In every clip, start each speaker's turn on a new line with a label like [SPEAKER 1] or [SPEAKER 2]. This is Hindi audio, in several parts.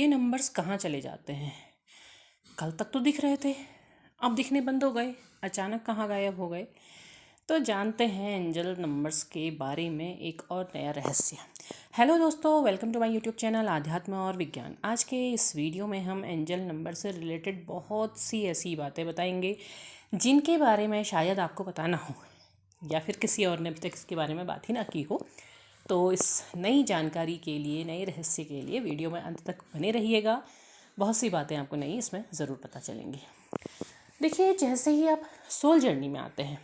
[SPEAKER 1] ये नंबर्स कहाँ चले जाते हैं? कल तक तो दिख रहे थे, अब दिखने बंद हो गए, अचानक कहाँ गायब हो गए। तो जानते हैं एंजल नंबर्स के बारे में एक और नया रहस्य। हेलो दोस्तों, welcome to my YouTube channel आध्यात्म और विज्ञान। आज के इस वीडियो में हम एंजल नंबर से रिलेटेड बहुत सी ऐसी बातें बताएंगे जिनके बारे में शायद आपको पता ना हो, या फिर किसी और ने अभी तक इसके बारे में बात ही ना की हो। तो इस नई जानकारी के लिए, नए रहस्य के लिए वीडियो में अंत तक बने रहिएगा। बहुत सी बातें आपको नई इसमें ज़रूर पता चलेंगी। देखिए, जैसे ही आप सोल जर्नी में आते हैं,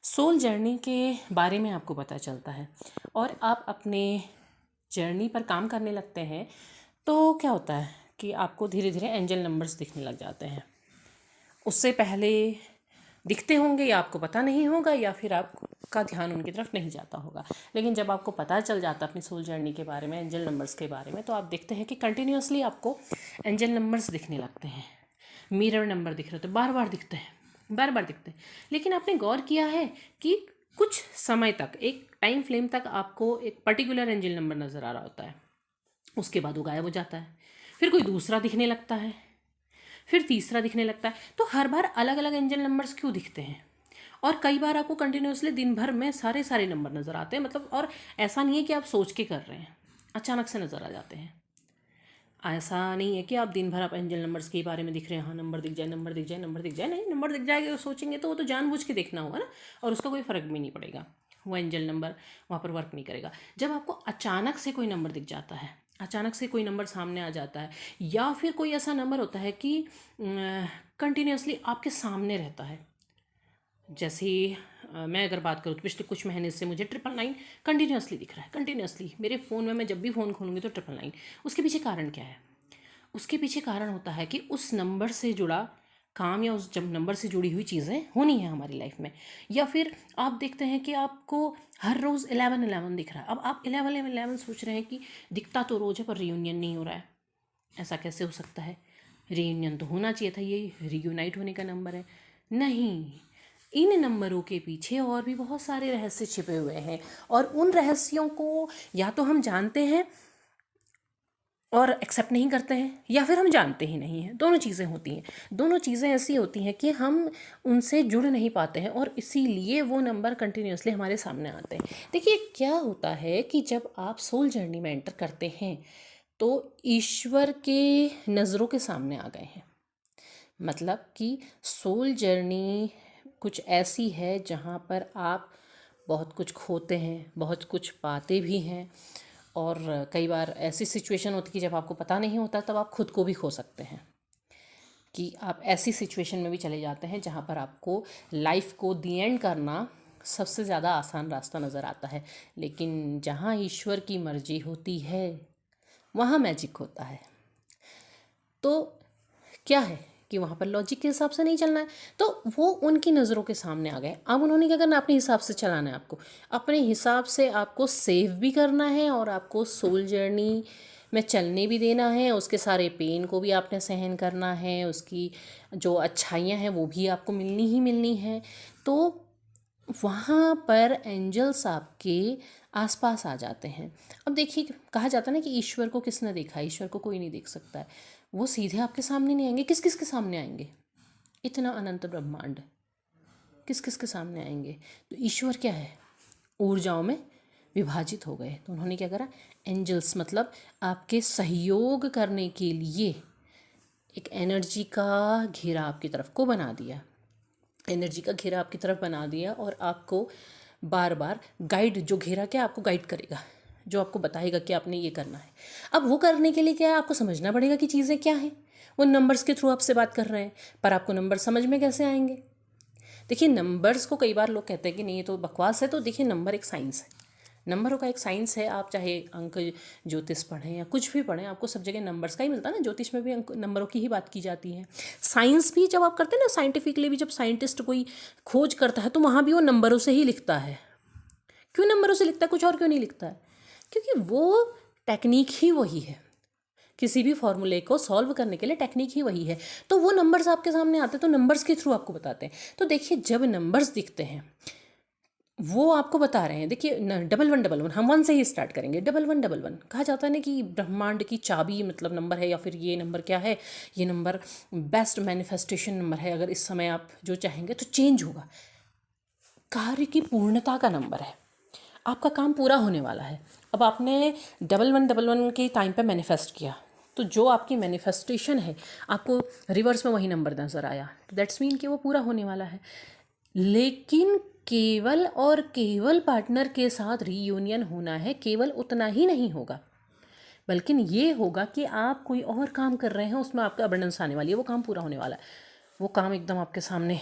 [SPEAKER 1] सोल जर्नी के बारे में आपको पता चलता है और आप अपने जर्नी पर काम करने लगते हैं, तो क्या होता है कि आपको धीरे धीरे एंजल नंबर्स दिखने लग जाते हैं। उससे पहले दिखते होंगे या आपको पता नहीं होगा, या फिर आपका ध्यान उनकी तरफ नहीं जाता होगा। लेकिन जब आपको पता चल जाता अपनी सोल जर्नी के बारे में, एंजल नंबर्स के बारे में, तो आप देखते हैं कि कंटिन्यूसली आपको एंजल नंबर्स दिखने लगते हैं। मिरर नंबर दिख रहे थे, बार बार दिखते हैं, बार बार दिखते हैं। लेकिन आपने गौर किया है कि कुछ समय तक, एक टाइम फ्रेम तक आपको एक पर्टिकुलर एंजल नंबर नज़र आ रहा होता है, उसके बाद वो गायब हो जाता है, फिर कोई दूसरा दिखने लगता है, फिर तीसरा दिखने लगता है। तो हर बार अलग अलग एंजल नंबर्स क्यों दिखते हैं? और कई बार आपको कंटिन्यूसली दिन भर में सारे नंबर नज़र आते हैं, मतलब, और ऐसा नहीं है कि आप सोच के कर रहे हैं, अचानक से नज़र आ जाते हैं। ऐसा नहीं है कि आप दिन भर आप एंजल नंबर्स के बारे में दिख रहे हैं, हाँ नंबर दिख जाए, नंबर दिख जाए, नंबर दिख जाए। नहीं, नंबर दिख जाएगा सोचेंगे तो वो तो जानबूझ के देखना होगा ना, और उसका कोई फ़र्क भी नहीं पड़ेगा, वो एंजल नंबर वहाँ पर वर्क नहीं करेगा। जब आपको अचानक से कोई नंबर दिख जाता है, अचानक से कोई नंबर सामने आ जाता है, या फिर कोई ऐसा नंबर होता है कि कंटिन्यूसली आपके सामने रहता है। जैसे मैं अगर बात करूँ तो पिछले कुछ महीने से मुझे 999 कंटिन्यूसली दिख रहा है, कंटिन्यूसली मेरे फ़ोन में। मैं जब भी फ़ोन खोलूँगी तो 999। उसके पीछे कारण क्या है? उसके पीछे कारण होता है कि उस नंबर से जुड़ा काम, या उस जब नंबर से जुड़ी हुई चीज़ें होनी है हमारी लाइफ में। या फिर आप देखते हैं कि आपको हर रोज़ 1111 दिख रहा है। अब आप 1111 सोच रहे हैं कि दिखता तो रोज़ है, पर रियूनियन नहीं हो रहा है। ऐसा कैसे हो सकता है? रियूनियन तो होना चाहिए था, ये रियूनाइट होने का नंबर है। नहीं, इन नंबरों के पीछे और भी बहुत सारे रहस्य छिपे हुए हैं, और उन रहस्यों को या तो हम जानते हैं और एक्सेप्ट नहीं करते हैं, या फिर हम जानते ही नहीं हैं। दोनों चीज़ें होती हैं। दोनों चीज़ें ऐसी होती हैं कि हम उनसे जुड़ नहीं पाते हैं, और इसीलिए वो नंबर कंटिन्यूसली हमारे सामने आते हैं। देखिए, क्या होता है कि जब आप सोल जर्नी में एंटर करते हैं तो ईश्वर के नज़रों के सामने आ गए हैं। मतलब कि सोल जर्नी कुछ ऐसी है जहाँ पर आप बहुत कुछ खोते हैं, बहुत कुछ पाते भी हैं, और कई बार ऐसी सिचुएशन होती है कि जब आपको पता नहीं होता तब आप खुद को भी खो सकते हैं। कि आप ऐसी सिचुएशन में भी चले जाते हैं जहाँ पर आपको लाइफ को दी एंड करना सबसे ज़्यादा आसान रास्ता नज़र आता है। लेकिन जहाँ ईश्वर की मर्जी होती है वहाँ मैजिक होता है। तो क्या है कि वहाँ पर लॉजिक के हिसाब से नहीं चलना है, तो वो उनकी नज़रों के सामने आ गए। अब उन्होंने क्या करना, अपने हिसाब से चलाना है आपको। अपने हिसाब से आपको सेव भी करना है, और आपको सोल जर्नी में चलने भी देना है। उसके सारे पेन को भी आपने सहन करना है, उसकी जो अच्छाइयाँ हैं वो भी आपको मिलनी ही मिलनी है। तो वहाँ पर एंजल्स आपके आसपास आ जाते हैं। अब देखिए, कहा जाता है ना कि ईश्वर को किसने देखा है? ईश्वर को कोई नहीं देख सकता है। वो सीधे आपके सामने नहीं आएंगे। किस किस के सामने आएंगे? इतना अनंत ब्रह्मांड, किस किस के सामने आएंगे? तो ईश्वर क्या है, ऊर्जाओं में विभाजित हो गए। तो उन्होंने क्या करा, एंजल्स मतलब आपके सहयोग करने के लिए एक एनर्जी का घेरा आपकी तरफ को बना दिया। एनर्जी का घेरा आपकी तरफ बना दिया, और आपको बार बार गाइड, जो घेरा क्या आपको गाइड करेगा, जो आपको बताएगा कि आपने ये करना है। अब वो करने के लिए क्या है, आपको समझना पड़ेगा कि चीज़ें क्या हैं। वो नंबर्स के थ्रू आपसे बात कर रहे हैं, पर आपको नंबर समझ में कैसे आएंगे? देखिए, नंबर्स को कई बार लोग कहते हैं कि नहीं ये तो बकवास है। तो देखिए, नंबर एक साइंस है, नंबरों का एक साइंस है। आप चाहे अंक ज्योतिष पढ़ें या कुछ भी पढ़ें, आपको सब जगह नंबर्स का ही मिलता है ना। ज्योतिष में भी अंक नंबरों की ही बात की जाती है। साइंस भी जब आप करते हैं ना, साइंटिफिकली भी जब साइंटिस्ट कोई खोज करता है तो वहाँ भी वो नंबरों से ही लिखता है। क्यों नंबरों से लिखता है, कुछ और क्यों नहीं लिखता है? क्योंकि वो टेक्निक ही वही है। किसी भी फॉर्मूले को सॉल्व करने के लिए टेक्निक ही वही है। तो वो नंबर्स आपके सामने आते हैं, तो नंबर्स के थ्रू आपको बताते हैं। तो देखिए, जब नंबर्स दिखते हैं वो आपको बता रहे हैं। देखिए डबल वन हम वन से ही स्टार्ट करेंगे। डबल वन कहा जाता है ना कि ब्रह्मांड की चाबी मतलब नंबर है, या फिर ये नंबर क्या है, ये नंबर बेस्ट मैनिफेस्टेशन नंबर है। अगर इस समय आप जो चाहेंगे तो चेंज होगा। कार्य की पूर्णता का नंबर है, आपका काम पूरा होने वाला है। अब आपने डबल वन के टाइम पे मैनिफेस्ट किया, तो जो आपकी मैनिफेस्टेशन है आपको रिवर्स में वही नंबर नज़र आया, तो दैट्स मीन कि वो पूरा होने वाला है। लेकिन केवल और केवल पार्टनर के साथ रीयूनियन होना है, केवल उतना ही नहीं होगा, बल्कि ये होगा कि आप कोई और काम कर रहे हैं, उसमें आपका अबंडेंस आने वाली है, वो काम पूरा होने वाला है। वो काम एकदम आपके सामने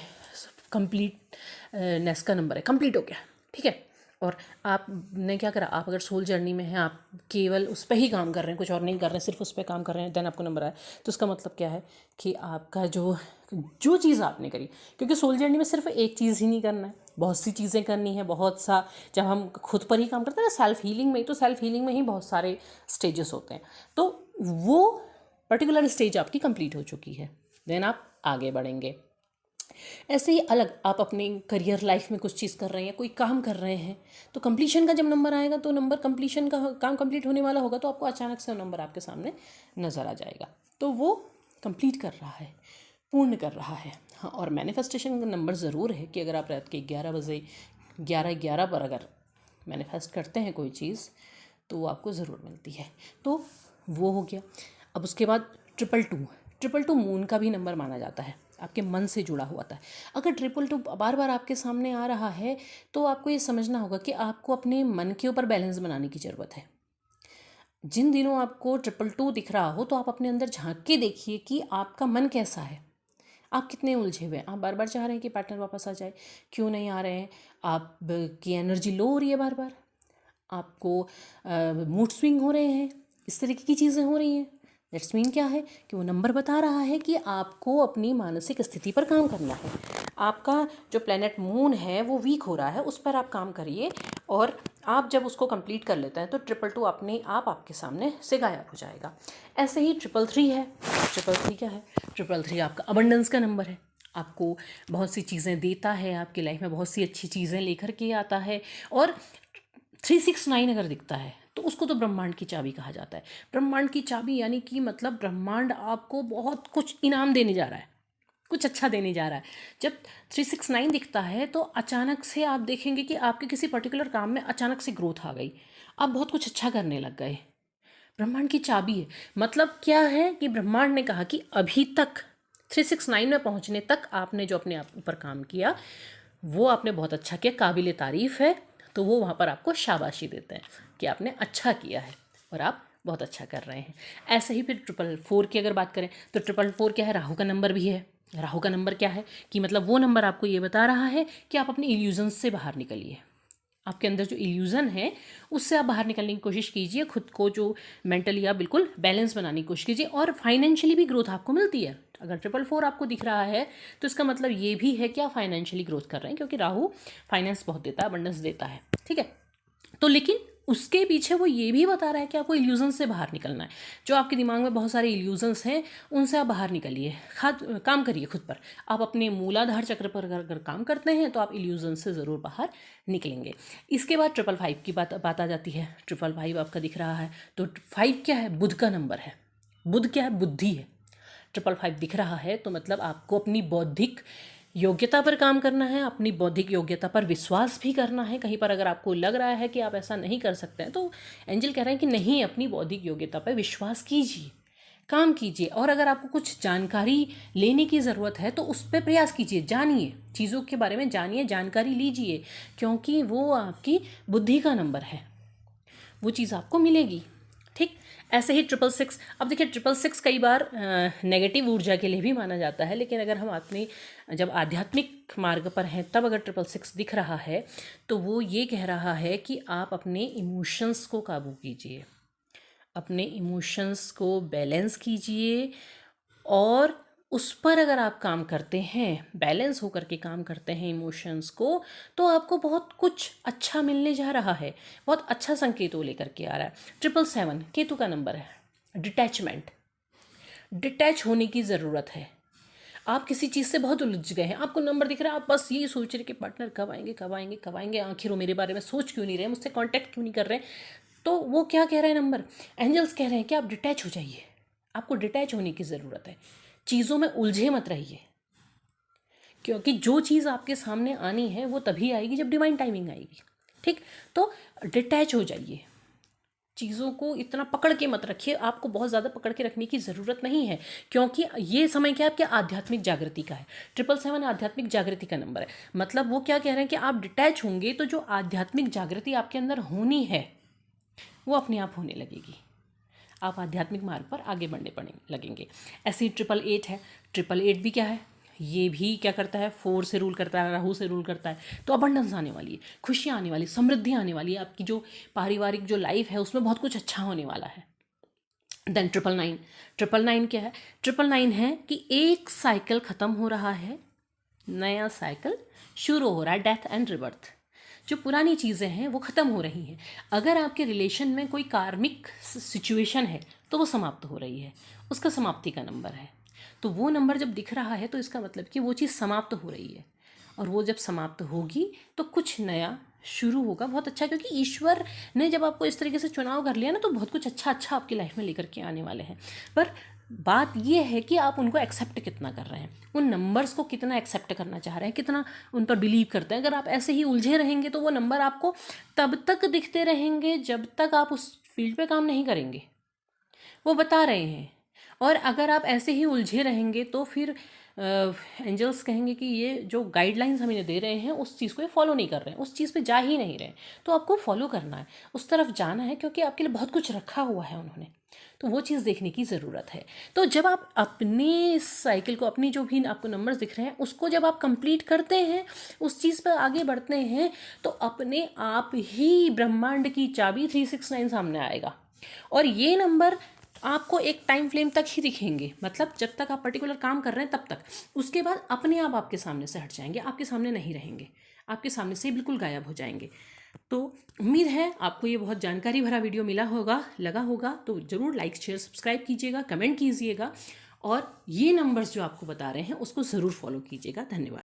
[SPEAKER 1] कंप्लीट नेस का नंबर है, कंप्लीट हो गया, ठीक है। और आपने क्या करा, आप अगर सोल जर्नी में हैं, आप केवल उस पर ही काम कर रहे हैं, कुछ और नहीं कर रहे हैं, सिर्फ उस पर काम कर रहे हैं, देन आपको नंबर आया, तो उसका मतलब क्या है कि आपका जो जो चीज़ आपने करी, क्योंकि सोल जर्नी में सिर्फ एक चीज़ ही नहीं करना है, बहुत सी चीज़ें करनी है, बहुत सा। जब हम खुद पर ही काम करते हैं ना सेल्फ हीलिंग में, तो सेल्फ हीलिंग में ही बहुत सारे स्टेजेस होते हैं, तो वो पर्टिकुलर स्टेज आपकी कंप्लीट हो चुकी है, देन आप आगे बढ़ेंगे। ऐसे ही अलग आप अपने करियर लाइफ में कुछ चीज़ कर रहे हैं, कोई काम कर रहे हैं, तो कंप्लीशन का जब नंबर आएगा, तो नंबर कंप्लीशन का काम कंप्लीट होने वाला होगा, तो आपको अचानक से नंबर आपके सामने नज़र आ जाएगा, तो वो कंप्लीट कर रहा है, पूर्ण कर रहा है। हाँ, और मैनिफेस्टेशन का नंबर ज़रूर है कि अगर आप रात के 11 बजे 11:11 पर अगर मैनिफेस्ट करते हैं कोई चीज़, तो वो आपको ज़रूर मिलती है। तो वो हो गया। अब उसके बाद ट्रिपल टू मून का भी नंबर माना जाता है, आपके मन से जुड़ा हुआ था। अगर ट्रिपल टू बार बार आपके सामने आ रहा है, तो आपको ये समझना होगा कि आपको अपने मन के ऊपर बैलेंस बनाने की ज़रूरत है। जिन दिनों आपको ट्रिपल टू दिख रहा हो, तो आप अपने अंदर झांक के देखिए कि आपका मन कैसा है, आप कितने उलझे हुए हैं। आप बार बार चाह रहे हैं कि पार्टनर वापस आ जाए, क्यों नहीं आ रहे हैं, आप की एनर्जी लो हो रही है, बार बार आपको मूड स्विंग हो रहे हैं, इस तरीके की चीज़ें हो रही हैं। दैट्स मीन क्या है कि वो नंबर बता रहा है कि आपको अपनी मानसिक स्थिति पर काम करना है। आपका जो प्लैनेट मून है वो वीक हो रहा है, उस पर आप काम करिए, और आप जब उसको कंप्लीट कर लेते हैं तो ट्रिपल टू अपने आप आपके सामने से गायब हो जाएगा। ऐसे ही ट्रिपल थ्री है। ट्रिपल थ्री क्या है? ट्रिपल थ्री आपका अबंडेंस का नंबर है, आपको बहुत सी चीज़ें देता है, आपकी लाइफ में बहुत सी अच्छी चीज़ें लेकर के आता है। और 369 अगर दिखता है तो उसको तो ब्रह्मांड की चाबी कहा जाता है। ब्रह्मांड की चाबी यानी कि मतलब ब्रह्मांड आपको बहुत कुछ इनाम देने जा रहा है, कुछ अच्छा देने जा रहा है। जब 369 दिखता है तो अचानक से आप देखेंगे कि आपके किसी पर्टिकुलर काम में अचानक से ग्रोथ आ गई, आप बहुत कुछ अच्छा करने लग गए। ब्रह्मांड की चाबी है। मतलब क्या है कि ब्रह्मांड ने कहा कि अभी तक 369 में पहुंचने तक आपने जो अपने आप ऊपर काम किया वो आपने बहुत अच्छा किया, काबिल तारीफ़ है, तो वो वहाँ पर आपको शाबाशी देते हैं कि आपने अच्छा किया है और आप बहुत अच्छा कर रहे हैं। ऐसे ही फिर ट्रिपल फोर की अगर बात करें तो ट्रिपल फोर क्या है? राहु का नंबर भी है। राहु का नंबर क्या है कि मतलब वो नंबर आपको ये बता रहा है कि आप अपने इल्यूजन्स से बाहर निकलिए, आपके अंदर जो इल्यूज़न है उससे आप बाहर निकलने की कोशिश कीजिए, खुद को जो मेंटली आप बिल्कुल बैलेंस बनाने की कोशिश कीजिए, और फाइनेंशियली भी ग्रोथ आपको मिलती है। अगर ट्रिपल फोर आपको दिख रहा है तो इसका मतलब ये भी है कि आप फाइनेंशियली ग्रोथ कर रहे हैं, क्योंकि राहु फाइनेंस बहुत देता है, अबंडेंस देता है, ठीक है। तो लेकिन उसके पीछे वो ये भी बता रहा है कि आपको इल्यूजन से बाहर निकलना है। जो आपके दिमाग में बहुत सारे इल्यूजन्स हैं उनसे आप बाहर निकलिए, काम करिए खुद पर। आप अपने मूलाधार चक्र पर अगर काम करते हैं तो आप इल्यूजन से ज़रूर बाहर निकलेंगे। इसके बाद ट्रिपल फाइव की बात आ जाती है। ट्रिपल फाइव आपका दिख रहा है तो फाइव क्या है? बुध का नंबर है। बुध क्या है? बुद्धि है। ट्रिपल फाइव दिख रहा है तो मतलब आपको अपनी बौद्धिक योग्यता पर काम करना है, अपनी बौद्धिक योग्यता पर विश्वास भी करना है। कहीं पर अगर आपको लग रहा है कि आप ऐसा नहीं कर सकते हैं तो एंजल कह रहे हैं कि नहीं, अपनी बौद्धिक योग्यता पर विश्वास कीजिए, काम कीजिए, और अगर आपको कुछ जानकारी लेने की ज़रूरत है तो उस पर प्रयास कीजिए, जानिए, चीज़ों के बारे में जानिए, जानकारी लीजिए, क्योंकि वो आपकी बुद्धि का नंबर है, वो चीज़ आपको मिलेगी, ठीक। ऐसे ही ट्रिपल सिक्स। अब देखिए ट्रिपल सिक्स कई बार नेगेटिव ऊर्जा के लिए भी माना जाता है, लेकिन अगर हम अपनी जब आध्यात्मिक मार्ग पर हैं तब अगर ट्रिपल सिक्स दिख रहा है तो वो ये कह रहा है कि आप अपने इमोशंस को काबू कीजिए, अपने इमोशंस को बैलेंस कीजिए, और उस पर अगर आप काम करते हैं, बैलेंस होकर के काम करते हैं इमोशंस को, तो आपको बहुत कुछ अच्छा मिलने जा रहा है, बहुत अच्छा संकेत वो लेकर के आ रहा है। ट्रिपल सेवन केतु का नंबर है। डिटैचमेंट, डिटैच होने की ज़रूरत है। आप किसी चीज़ से बहुत उलझ गए हैं, आपको नंबर दिख रहा है, आप बस यही सोच रहे कि पार्टनर कब आएंगे कब आएंगे कब आएंगे, आखिर वो मेरे बारे में सोच क्यों नहीं रहे, मुझसे कांटेक्ट क्यों नहीं कर रहे। तो वो क्या कह रहे हैं नंबर, एंजल्स कह रहे हैं कि आप डिटैच हो जाइए, आपको डिटैच होने की ज़रूरत है, चीज़ों में उलझे मत रहिए, क्योंकि जो चीज़ आपके सामने आनी है वो तभी आएगी जब डिवाइन टाइमिंग आएगी। ठीक, तो डिटैच हो जाइए, चीज़ों को इतना पकड़ के मत रखिए, आपको बहुत ज़्यादा पकड़ के रखने की ज़रूरत नहीं है, क्योंकि ये समय क्या है, आपके आध्यात्मिक जागृति का है। 777 आध्यात्मिक जागृति का नंबर है, मतलब वो क्या कह रहे हैं कि आप डिटैच होंगे तो जो आध्यात्मिक जागृति आपके अंदर होनी है वो अपने आप होने लगेगी, आप आध्यात्मिक मार्ग पर आगे बढ़ने पड़े लगेंगे। ऐसे ही 888 है, 888 भी क्या है, ये भी क्या करता है, 4 से रूल करता है, राहु से रूल करता है। तो अबंडेंस आने वाली है, खुशियाँ आने वाली, समृद्धि आने वाली है, आपकी जो पारिवारिक जो लाइफ है उसमें बहुत कुछ अच्छा होने वाला है। देन 999, 999 क्या है, 999 है कि एक साइकिल ख़त्म हो रहा है, नया साइकिल शुरू हो रहा है, डेथ एंड रिबर्थ। जो पुरानी चीज़ें हैं वो ख़त्म हो रही हैं। अगर आपके रिलेशन में कोई कार्मिक सिचुएशन है तो वो समाप्त हो रही है, उसका समाप्ति का नंबर है। तो वो नंबर जब दिख रहा है तो इसका मतलब कि वो चीज़ समाप्त हो रही है, और वो जब समाप्त होगी तो कुछ नया शुरू होगा, बहुत अच्छा, क्योंकि ईश्वर ने जब आपको इस तरीके से चुनाव कर लिया ना तो बहुत कुछ अच्छा अच्छा आपकी लाइफ में लेकर के आने वाले हैं। पर बात ये है कि आप उनको एक्सेप्ट कितना कर रहे हैं, उन नंबर्स को कितना एक्सेप्ट करना चाह रहे हैं, कितना उन पर बिलीव करते हैं। अगर आप ऐसे ही उलझे रहेंगे तो वो नंबर आपको तब तक दिखते रहेंगे जब तक आप उस फील्ड पे काम नहीं करेंगे, वो बता रहे हैं। और अगर आप ऐसे ही उलझे रहेंगे तो फिर एंजल्स कहेंगे कि ये जो गाइडलाइंस हम इन्हें दे रहे हैं उस चीज़ को ये फॉलो नहीं कर रहे हैं, उस चीज़ पे जा ही नहीं रहे हैं। तो आपको फॉलो करना है, उस तरफ जाना है, क्योंकि आपके लिए बहुत कुछ रखा हुआ है उन्होंने, तो वो चीज़ देखने की ज़रूरत है। तो जब आप अपने साइकिल को, अपनी जो भी आपको नंबर्स दिख रहे हैं उसको जब आप कंप्लीट करते हैं, उस चीज़ पर आगे बढ़ते हैं, तो अपने आप ही ब्रह्मांड की चाबी 369 सामने आएगा। और ये नंबर आपको एक टाइम फ्रेम तक ही दिखेंगे, मतलब जब तक आप पर्टिकुलर काम कर रहे हैं तब तक, उसके बाद अपने आप आपके सामने से हट जाएंगे, आपके सामने नहीं रहेंगे, आपके सामने से बिल्कुल गायब हो जाएंगे। तो उम्मीद है आपको ये बहुत जानकारी भरा वीडियो लगा होगा। तो ज़रूर लाइक शेयर सब्सक्राइब कीजिएगा, कमेंट कीजिएगा, और ये नंबर्स जो आपको बता रहे हैं उसको ज़रूर फॉलो कीजिएगा। धन्यवाद।